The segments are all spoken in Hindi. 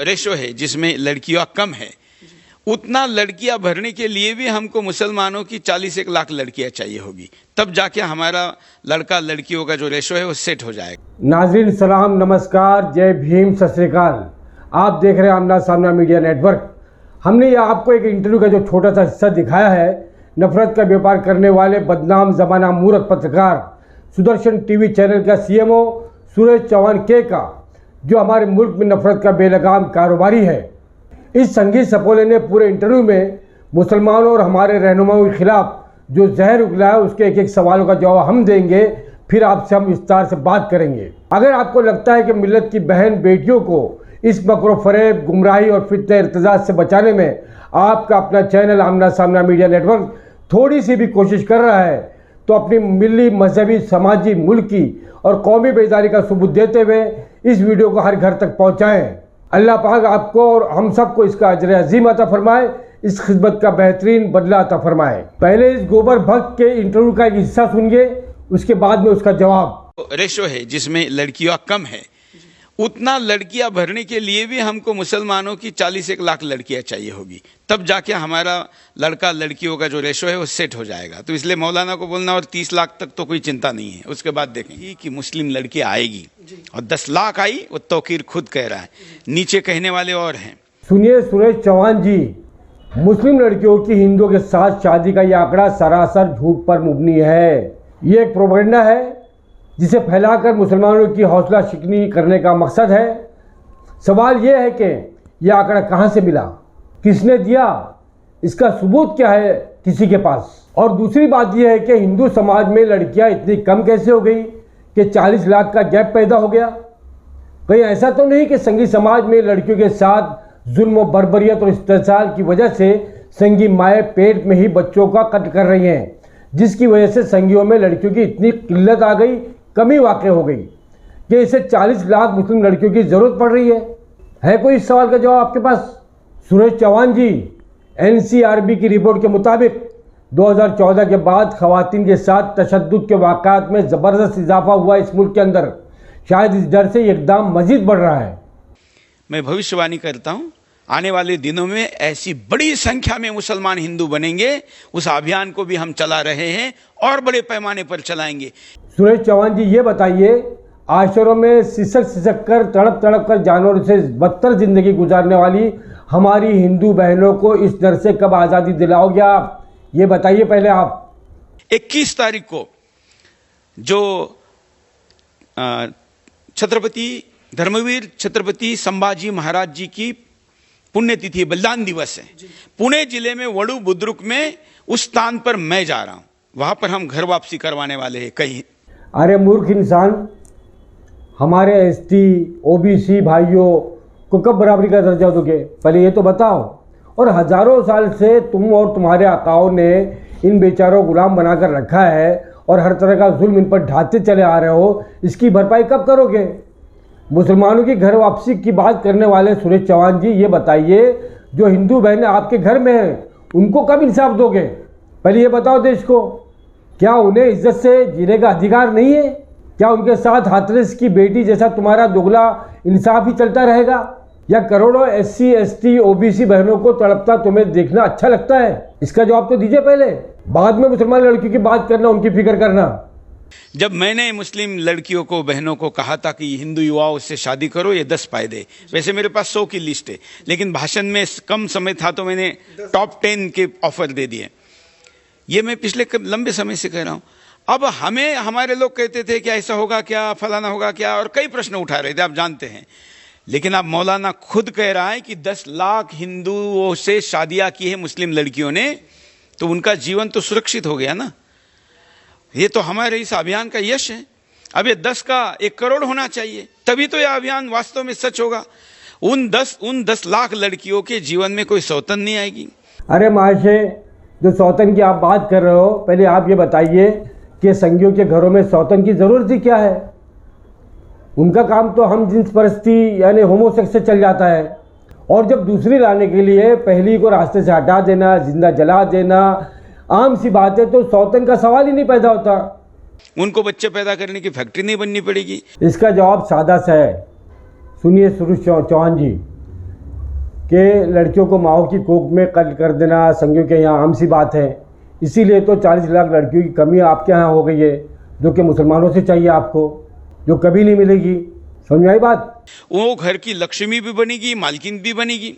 रेशो है जिसमें लड़कियां कम है, उतना लड़कियां भरने के लिए भी हमको मुसलमानों की 40 लाख लड़कियां चाहिए होगी, तब जाके हमारा लड़का लड़कियों का जो रेशो है वो सेट हो जाएगा। नाज़रीन सलाम, नमस्कार, जय भीम, सत श्री अकाल। आप देख रहे हैं आमना सामना मीडिया नेटवर्क। हमने ये आपको एक इंटरव्यू का जो छोटा सा हिस्सा दिखाया है, नफरत का व्यापार करने वाले बदनाम जमाना मूर्ख पत्रकार सुदर्शन टीवी चैनल का सीएमओ सुरेश चौहान के का, जो हमारे मुल्क में नफरत का बेलगाम कारोबारी है। इस संगीत सपोले ने पूरे इंटरव्यू में मुसलमानों और हमारे रहनुमाओं के खिलाफ जो जहर उगला है उसके एक एक सवालों का जवाब हम देंगे, फिर आपसे हम विस्तार से बात करेंगे। अगर आपको लगता है कि मिल्लत की बहन बेटियों को इस मकरो फरेब, गुमराही और फित्ने इर्तिजाज से बचाने में आपका अपना चैनल आमना सामना मीडिया नेटवर्क थोड़ी सी भी कोशिश कर रहा है, तो अपनी मिली, मजहबी, समाजी, मुल्की और कौमी बेदारी का सबूत देते हुए इस वीडियो को हर घर तक पहुँचाएँ। अल्लाह पाक आपको और हम सबको इसका अजर अजीम अता फरमाए, इस खिदमत का बेहतरीन बदला अता फरमाए। पहले इस गोबर भक्त के इंटरव्यू का एक हिस्सा सुनिए, उसके बाद में उसका जवाब। रेशो है जिसमें लड़कियां कम है, उतना लड़कियां भरने के लिए भी हमको मुसलमानों की 40 लाख लड़कियां चाहिए होगी, तब जाके हमारा लड़का लड़कियों का जो रेशो है वो सेट हो जाएगा। तो इसलिए मौलाना को बोलना और 30 लाख तक तो कोई चिंता नहीं है, उसके बाद देखेंगे कि मुस्लिम लड़की आएगी और 10 लाख आई, वो तौकीर खुद कह रहा है, नीचे कहने वाले और हैं। सुनिए सुरेश चौहान जी, मुस्लिम लड़कियों की हिंदुओं के साथ शादी का यह आंकड़ा सरासर झूठ पर मुबनी है। ये एक प्रोपेगेंडा है जिसे फैलाकर मुसलमानों की हौसला शिकनी करने का मकसद है। सवाल यह है कि यह आंकड़ा कहाँ से मिला, किसने दिया, इसका सबूत क्या है किसी के पास। और दूसरी बात यह है कि हिंदू समाज में लड़कियां इतनी कम कैसे हो गई कि 40 लाख का गैप पैदा हो गया। कहीं ऐसा तो नहीं कि संघी समाज में लड़कियों के साथ जुल्म, बर्बरियत और इस्तेसाल की वजह से संघी माएँ पेट में ही बच्चों का कत्ल कर रही हैं, जिसकी वजह से संघियों में लड़कियों की इतनी किल्लत आ गई, कमी वाक़ई हो गई कि इसे 40 लाख मुस्लिम लड़कियों की ज़रूरत पड़ रही है कोई इस सवाल का जवाब आपके पास? सुरेश चौहान जी, एनसीआरबी की रिपोर्ट के मुताबिक 2014 के बाद ख़वातीन के साथ तशद्दुद के वाक़ात में ज़बरदस्त इजाफा हुआ इस मुल्क के अंदर। शायद इस डर से इक़दाम मज़ीद बढ़ रहा है। मैं भविष्यवाणी करता हूँ, आने वाले दिनों में ऐसी बड़ी संख्या में मुसलमान हिंदू बनेंगे, उस अभियान को भी हम चला रहे हैं और बड़े पैमाने पर चलाएंगे। सुरेश चौहान जी, ये बताइए, आशरों में सिसक कर तड़प कर जानवरों से बदतर जिंदगी गुजारने वाली हमारी हिंदू बहनों को इस डर से कब आज़ादी दिलाओगे आप, ये बताइए पहले आप। 21 तारीख को जो छत्रपति धर्मवीर छत्रपति संभाजी महाराज जी की पुण्यतिथि, बलिदान दिवस है, पुणे जिले में वडू बुद्रुक में उस स्थान पर मैं जा रहा हूं, वहां पर हम घर वापसी करवाने वाले हैं। कहीं अरे मूर्ख इंसान, हमारे एसटी ओबीसी भाइयों को कब बराबरी का दर्जा दोगे, पहले ये तो बताओ। और हजारों साल से तुम और तुम्हारे आकाओं ने इन बेचारों को गुलाम बनाकर रखा है और हर तरह का जुल्म इन पर ढाते चले आ रहे हो, इसकी भरपाई कब करोगे? मुसलमानों की घर वापसी की बात करने वाले सुरेश चौहान जी, ये बताइए, जो हिंदू बहनें आपके घर में हैं उनको कब इंसाफ दोगे, पहले ये बताओ देश को। क्या उन्हें इज्जत से जीने का अधिकार नहीं है? क्या उनके साथ हाथरस की बेटी जैसा तुम्हारा दुगला इंसाफ ही चलता रहेगा? या करोड़ों एससी एसटी ओबीसी बहनों को तड़पता तुम्हें देखना अच्छा लगता है? इसका जवाब तो दीजिए पहले, बाद में मुसलमान लड़कियों की बात करना, उनकी फिक्र करना। जब मैंने मुस्लिम लड़कियों को, बहनों को कहा था कि हिंदू युवाओं से शादी करो, ये 10 फायदे, वैसे मेरे पास 100 की लिस्ट है, लेकिन भाषण में कम समय था तो मैंने टॉप 10 के ऑफर दे दिए। ये मैं पिछले लंबे समय से कह रहा हूं। अब हमें, हमारे लोग कहते थे कि ऐसा होगा क्या, फलाना होगा क्या, और कई प्रश्न उठा रहे थे, आप जानते हैं। लेकिन अब मौलाना खुद कह रहा है कि 10 लाख हिंदुओं से शादियां की है मुस्लिम लड़कियों ने, तो उनका जीवन तो सुरक्षित हो गया ना। ये तो हमारे इस अभियान का यश है। अब ये 10 का 1 करोड़ होना चाहिए, तभी तो यह अभियान वास्तव में सच होगा। उन 10 लाख लड़कियों के जीवन में कोई सौतन नहीं आएगी। अरे माशे, जो सौतन की आप बात कर रहे हो, पहले आप ये बताइए कि संघियों के घरों में सौतन की ज़रूरत ही क्या है? उनका काम तो हम जिन्स परस्ती यानी होमोसेक्स से चल जाता है, और जब दूसरी लाने के लिए पहली को रास्ते से हटा देना, जिंदा जला देना, आम सी बात है, तो सौतन का सवाल ही नहीं पैदा होता। उनको बच्चे पैदा करने की फैक्ट्री नहीं बननी पड़ेगी। इसका जवाब सादा सा है। सुनिए सुरेश चौहान जी, कि लड़कियों को माओ की कोख में कत्ल कर देना संघियों के यहाँ आम सी बात है। इसीलिए तो 40 लाख लड़कियों की कमी आपके यहाँ हो गई है, जो कि मुसलमानों से चाहिए आपको, जो कभी नहीं मिलेगी। समझ में आई बात? वो घर की लक्ष्मी भी बनेगी, मालकिन भी बनेगी,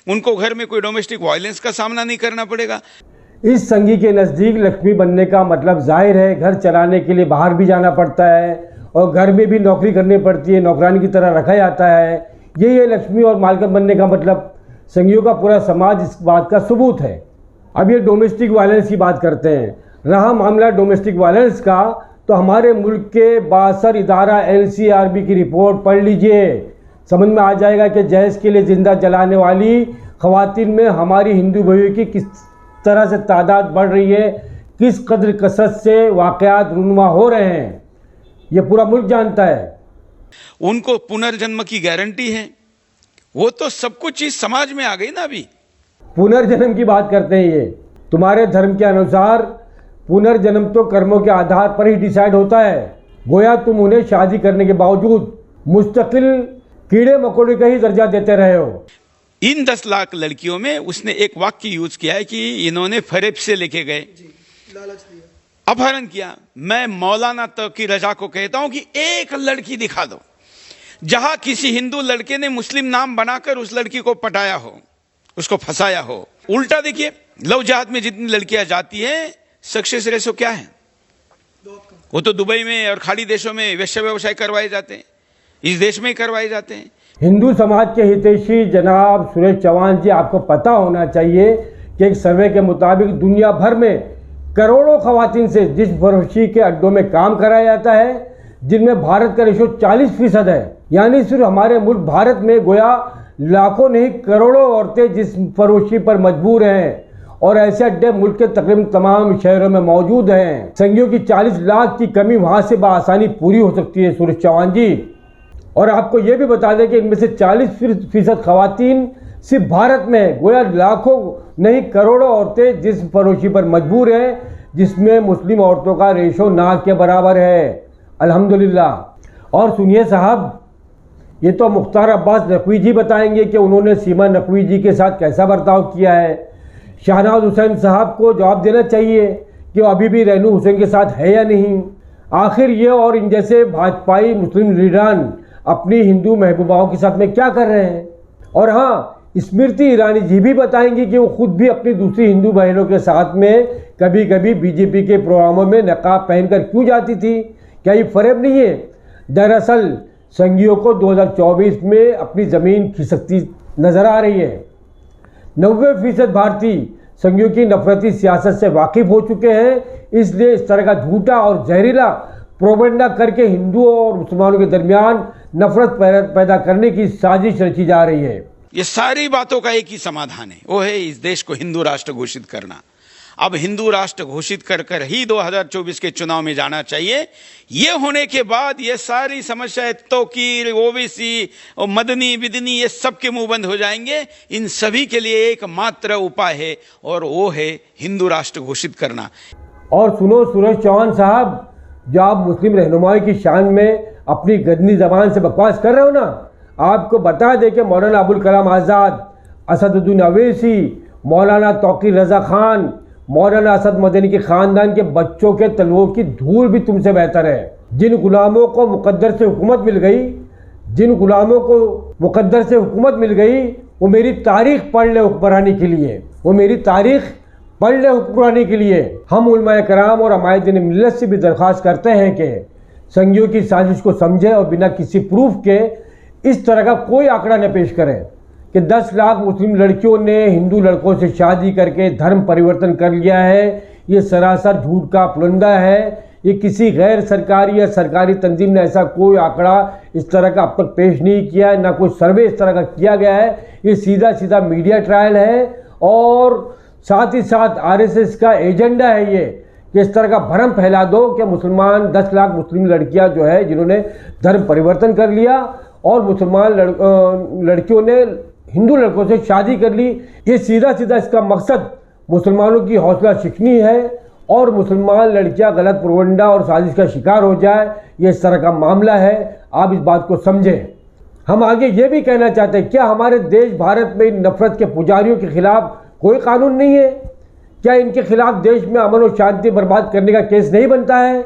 उनको घर में कोई डोमेस्टिक वायलेंस का सामना नहीं करना पड़ेगा। इस संघी के नज़दीक लक्ष्मी बनने का मतलब जाहिर है घर चलाने के लिए बाहर भी जाना पड़ता है और घर में भी नौकरी करनी पड़ती है, नौकरानी की तरह रखा जाता है। यही है लक्ष्मी और मालकिन बनने का मतलब। संघियों का पूरा समाज इस बात का सबूत है। अब ये डोमेस्टिक वायलेंस की बात करते हैं। रहा मामला डोमेस्टिक वायलेंस का, तो हमारे मुल्क के बासर इदारा LCRB की रिपोर्ट पढ़ लीजिए, समझ में आ जाएगा कि जहेज के लिए ज़िंदा जलाने वाली ख़वातीन में हमारी हिंदू भाइयों की किस तरह से तादाद बढ़ रही है, किस कदर कसरत से वाक़यात रूनुमा हो रहे हैं, ये पूरा मुल्क जानता है। उनको पुनर्जन्म की गारंटी है, वो तो सब कुछ चीज समाज में आ गई ना। अभी पुनर्जन्म की बात करते हैं, ये तुम्हारे धर्म के अनुसार पुनर्जन्म तो कर्मों के आधार पर ही डिसाइड होता है। गोया तुम उन्हें शादी करने के बावजूद मुस्तकिल कीड़े मकोड़े का ही दर्जा देते रहे हो। इन 10 लाख लड़कियों में उसने एक वाक्य यूज किया है कि इन्होंने फरेब से लेके गए, अपहरण किया। मैं मौलाना तकी रजा को कहता हूं कि एक लड़की दिखा दो जहां किसी हिंदू लड़के ने मुस्लिम नाम बनाकर उस लड़की को पटाया हो, उसको फंसाया हो। उल्टा देखिए, लव जहाज में जितनी लड़कियां जाती हैं, सक्सेस रेशो क्या है? वो तो दुबई में और खाड़ी देशों में वैश्य व्यवसाय करवाए जाते हैं, इस देश में ही करवाए जाते हैं। हिंदू समाज के हितैषी जनाब सुरेश चौहान जी, आपको पता होना चाहिए कि एक सर्वे के मुताबिक दुनिया भर में करोड़ों खवातीन से जिस फरोशी के अड्डों में काम कराया जाता है, जिनमें भारत का रेशो 40% है। यानी सिर्फ हमारे मुल्क भारत में गोया लाखों नहीं करोड़ों औरतें जिस फरोशी पर मजबूर हैं, और ऐसे अड्डे मुल्क के तकरीबन तमाम शहरों में मौजूद हैं। संघियों की 40 लाख की कमी वहाँ से बआसानी पूरी हो सकती है सुरेश चौहान जी। और आपको ये भी बता दें कि इनमें से 40% खवातीन सिर्फ भारत में, गोया लाखों नहीं करोड़ों औरतें जिस फरोशी पर मजबूर हैं, जिसमें मुस्लिम औरतों का रेशो ना के बराबर है, अल्हम्दुलिल्लाह। और सुनिए साहब, ये तो मुख्तार अब्बास नकवी जी बताएंगे कि उन्होंने सीमा नकवी जी के साथ कैसा बर्ताव किया है। शाहनवाज हुसैन साहब को जवाब देना चाहिए कि वो अभी भी रेनू हुसैन के साथ है या नहीं। आखिर ये और इन जैसे भाजपाई मुस्लिम लीडरान अपनी हिंदू महबूबाओं के साथ में क्या कर रहे हैं। और हाँ, स्मृति ईरानी जी भी बताएंगी कि वो खुद भी अपनी दूसरी हिंदू बहनों के साथ में कभी कभी बीजेपी के प्रोग्रामों में नकाब पहनकर क्यों जाती थी। क्या ये फरेब नहीं है? दरअसल संघियों को 2024 में अपनी ज़मीन खिसकती नजर आ रही है। 90% भारतीय संघियों की नफरती सियासत से वाकिफ हो चुके हैं, इसलिए इस तरह का झूठा और जहरीला प्रोपेगेंडा करके हिंदुओं और मुसलमानों के दरमियान नफरत पैदा करने की साजिश रची जा रही है। ये सारी बातों का एक ही समाधान है, वो है इस देश को हिंदू राष्ट्र घोषित करना। अब हिंदू राष्ट्र घोषित कर ही 2024 के चुनाव में जाना चाहिए। ये होने के बाद ये सारी समस्याएं, तौकीर, ओबीसी और मदनी बिदनी, ये सब के मुंह बंद हो जाएंगे। इन सभी के लिए एकमात्र उपाय है और वो है हिंदू राष्ट्र घोषित करना। और सुनो सुरेश चौहान साहब, जो आप मुस्लिम रहनुमाई की शान में अपनी गंदी जबान से बकवास कर रहे हो ना, आपको बता दें कि मौलाना अबुल कलाम आज़ाद, असदुद्दीन अवैसी, मौलाना तौकीर रज़ा खान, मौलाना असद मदनी के ख़ानदान के बच्चों के तलवों की धूल भी तुमसे बेहतर है। जिन गुलामों को मुकद्दर से हुकूमत मिल गई, जिन गुलामों को मुकद्दर से हुकूमत मिल गई, वो मेरी तारीख पढ़ ले हुक्मरानी के लिए, वो मेरी तारीख पढ़ ले हुक्मरानी के लिए। हम उलमाए कराम और हमायतीन मिल्लत से भी दरख्वास्त करते हैं कि संघियों की साजिश को समझे और बिना किसी प्रूफ के इस तरह का कोई आंकड़ा न पेश करें कि 10 लाख मुस्लिम लड़कियों ने हिंदू लड़कों से शादी करके धर्म परिवर्तन कर लिया है। ये सरासर झूठ का पुलंदा है। ये किसी गैर सरकारी या सरकारी तंजीम ने ऐसा कोई आंकड़ा इस तरह का अब तक पेश नहीं किया है, ना कोई सर्वे इस तरह का किया गया है। ये सीधा सीधा मीडिया ट्रायल है और साथ ही साथ RSS का एजेंडा है ये कि इस तरह का भ्रम फैला दो कि मुसलमान 10 लाख मुस्लिम लड़कियां जो है जिन्होंने धर्म परिवर्तन कर लिया और मुसलमान लड़कियों ने हिंदू लड़कों से शादी कर ली। ये सीधा सीधा इसका मकसद मुसलमानों की हौसला शिकनी है और मुसलमान लड़कियां गलत प्रोपेगेंडा और साजिश का शिकार हो जाए। ये इस तरह का मामला है, आप इस बात को समझें। हम आगे ये भी कहना चाहते हैं, क्या हमारे देश भारत में इन नफरत के पुजारियों के खिलाफ कोई कानून नहीं है? क्या इनके खिलाफ देश में अमन और शांति बर्बाद करने का केस नहीं बनता है?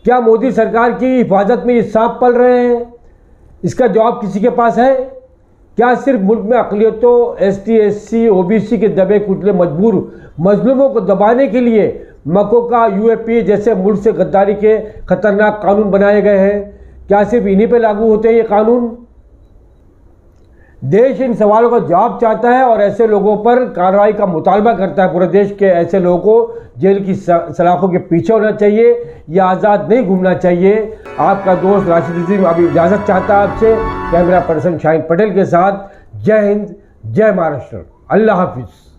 क्या मोदी सरकार की हिफाजत में ये सांप पल रहे हैं? इसका जवाब किसी के पास है? क्या सिर्फ मुल्क में अक़लियतों, ST, SC, OBC के दबे कुचले मजबूर मजलूमों को दबाने के लिए मकोका, UAP जैसे मुल्क से गद्दारी के खतरनाक कानून बनाए गए हैं? क्या सिर्फ इन्हीं पे लागू होते हैं ये कानून? देश इन सवालों का जवाब चाहता है और ऐसे लोगों पर कार्रवाई का मुतालबा करता है। पूरे देश के ऐसे लोगों को जेल की सलाखों के पीछे होना चाहिए या आज़ाद नहीं घूमना चाहिए। आपका दोस्त राशिद अजीम अभी इजाज़त चाहता है आपसे। कैमरा पर्सन शाहिन पटेल के साथ। जय हिंद, जय महाराष्ट्र, अल्लाह हाफिज़।